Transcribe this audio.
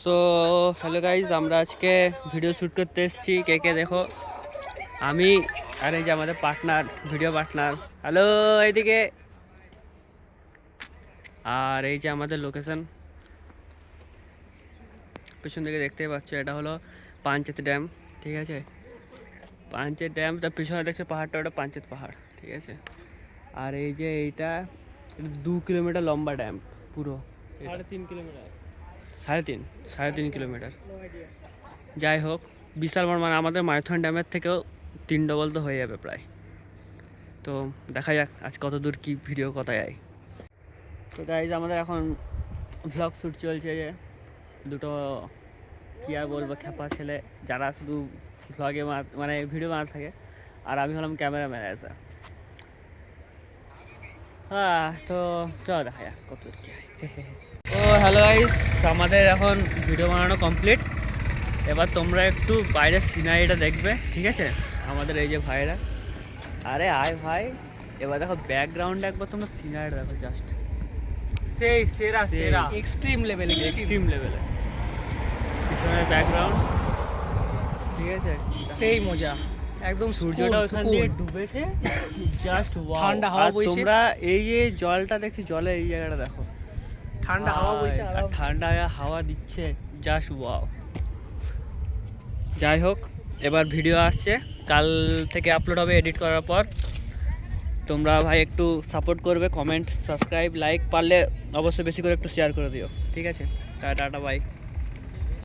তো hello guys, আমরা আজকে ভিডিও শ্যুট করতে এসেছি। কে কে দেখো, আমি আর এই যে আমাদের পার্টনার, ভিডিও পার্টনার। হ্যালো এইদিকে। আর এই যে আমাদের লোকেশন পেছন দিকে দেখতেই পাচ্ছ, এটা হলো পাঞ্চেত ড্যাম। ঠিক আছে, পাঞ্চেত ড্যাম, তার পিছনে দেখছে পাহাড়টা, ওটা পাঞ্চেত পাহাড়। ঠিক আছে, আর এই যে এইটা 2 কিলোমিটার লম্বা ড্যাম পুরো। 3.5 কিলোমিটার। 3.5 কিলোমিটার। যাই হোক, বিশাল বড়, মানে আমাদের মাইথন ড্যামের থেকেও 3 ডবল তো হয়ে যাবে প্রায়। তো দেখা যাক আজ কত দূর কী ভিডিও কথায় আয়। তো গাইজ, আমাদের এখন ভ্লগ শ্যুট চলছে। যে দুটো কী আর বলবো, খেপা ছেলে, যারা শুধু ভ্লগে মানে ভিডিও বানাতে থাকে, আর আমি হলাম ক্যামেরাম্যান এসা। হ্যাঁ, তো চলো দেখা যাক কত দূর কী হয়। ও হ্যালো গাইজ, আমাদের এখন ভিডিও বানানো কমপ্লিট। এবার তোমরা একটু বাইরের সিনারিটা দেখবে, ঠিক আছে? আমাদের এই যে ভাইরা, আরে আয় ভাই, এবার দেখো ব্যাকগ্রাউন্ডে একবার তোমরা সিনারিটা দেখো, জাস্ট সেই সেরা সেরা এক্সট্রিম লেভেলে পিছনের ব্যাকগ্রাউন্ড। ঠিক আছে, সেই মজা, একদম সূর্যটা ওখান দিয়ে ডুবেছে, জাস্ট ওয়াও। ঠান্ডা হাওয়া বইছে। তোমরা এই যে জলটা দেখছি, জলে এই জায়গাটা দেখো, ঠান্ডা হাওয়া বইছে, আর ঠান্ডা হাওয়া দিচ্ছে, জাস্ট ওয়াও। যাই হোক, এবার ভিডিও আসছে, কাল থেকে আপলোড হবে এডিট করার পর। তোমরা ভাই একটু সাপোর্ট করবে, কমেন্ট, সাবস্ক্রাইব, লাইক, পারলে অবশ্যই বেশি করে একটু শেয়ার করে দিও। ঠিক আছে, টাটা বাই।